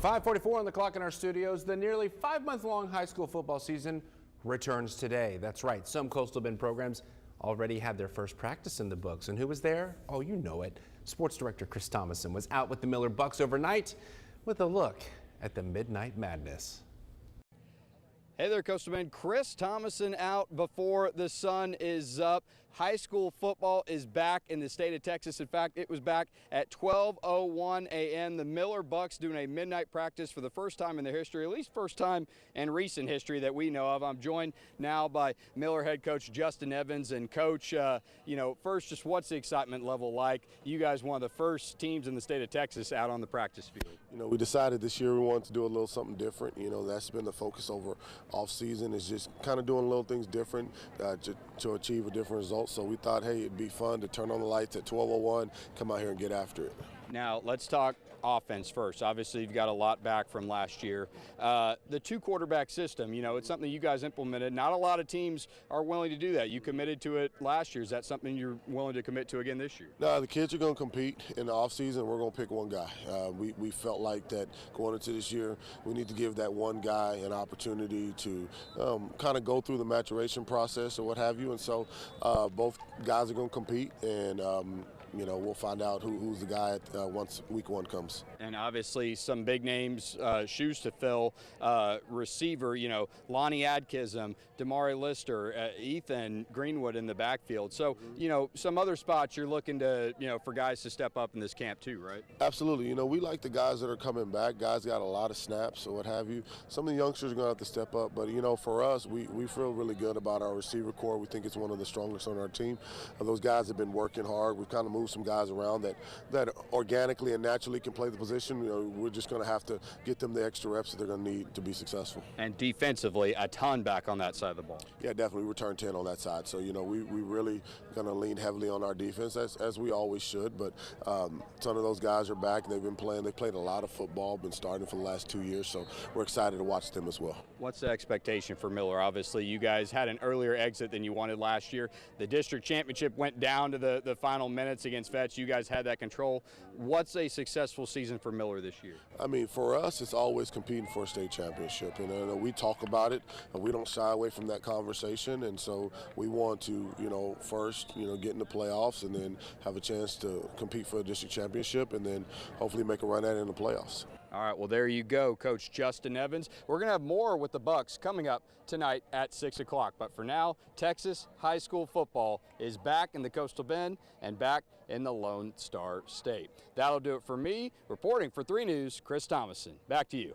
5:44 on the clock in our studios. The nearly 5-month-long high school football season returns today. That's right. Some Coastal Bend programs already had their first practice in the books. And who was there? Oh, you know it. Sports Director Chris Thomasson was out with the Miller Bucs overnight with a look at the Midnight Madness. Hey there, Coastal Bend. Chris Thomasson out before the sun is up. High school football is back in the state of Texas. In fact, it was back at 12:01 a.m. The Miller Bucs doing a midnight practice for the first time in their history, at least first time in recent history that we know of. I'm joined now by Miller head coach Justen Evans. And Coach, first, just what's the excitement level like? You guys one of the first teams in the state of Texas out on the practice field. We decided this year we wanted to do a little something different. That's been the focus over off season, is just kind of doing little things different to achieve a different result. So we thought, hey, it'd be fun to turn on the lights at 12:01, come out here and get after it. Now, let's talk offense first. Obviously, you've got a lot back from last year. The two-quarterback system, it's something you guys implemented. Not a lot of teams are willing to do that. You committed to it last year. Is that something you're willing to commit to again this year? No, the kids are going to compete in the offseason. We're going to pick one guy. We felt like that going into this year, we need to give that one guy an opportunity to kind of go through the maturation process or what have you. And so both guys are going to compete, and we'll find out who's the guy once week one comes. And obviously some big names, shoes to fill, receiver, Lonnie Adkism, Damari Lister, Ethan Greenwood in the backfield. So, some other spots you're looking to, for guys to step up in this camp too, right? Absolutely. We like the guys that are coming back. Guys got a lot of snaps or what have you. Some of the youngsters are going to have to step up. But, for us, we feel really good about our receiver core. We think it's one of the strongest on our team. Those guys have been working hard. We've kind of moved some guys around that organically and naturally can play the position. We're just going to have to get them the extra reps that they're going to need to be successful. And defensively, a ton back on that side of the ball. Yeah, definitely. Return 10 on that side. So, we really going to lean heavily on our defense, as we always should. But a ton of those guys are back. They've been playing. They played a lot of football, been starting for the last 2 years. So we're excited to watch them as well. What's the expectation for Miller? Obviously, you guys had an earlier exit than you wanted last year. The district championship went down to the final minutes against Fetch. You guys had that control. What's a successful season for Miller this year? For us, it's always competing for a state championship. And we talk about it, and we don't shy away from that conversation. And so we want to, first, get in the playoffs and then have a chance to compete for a district championship and then hopefully make a run at it in the playoffs. All right, well, there you go, Coach Justen Evans. We're going to have more with the Bucs coming up tonight at 6 o'clock. But for now, Texas high school football is back in the Coastal Bend and back in the Lone Star State. That'll do it for me. Reporting for 3 News, Chris Thomasson. Back to you.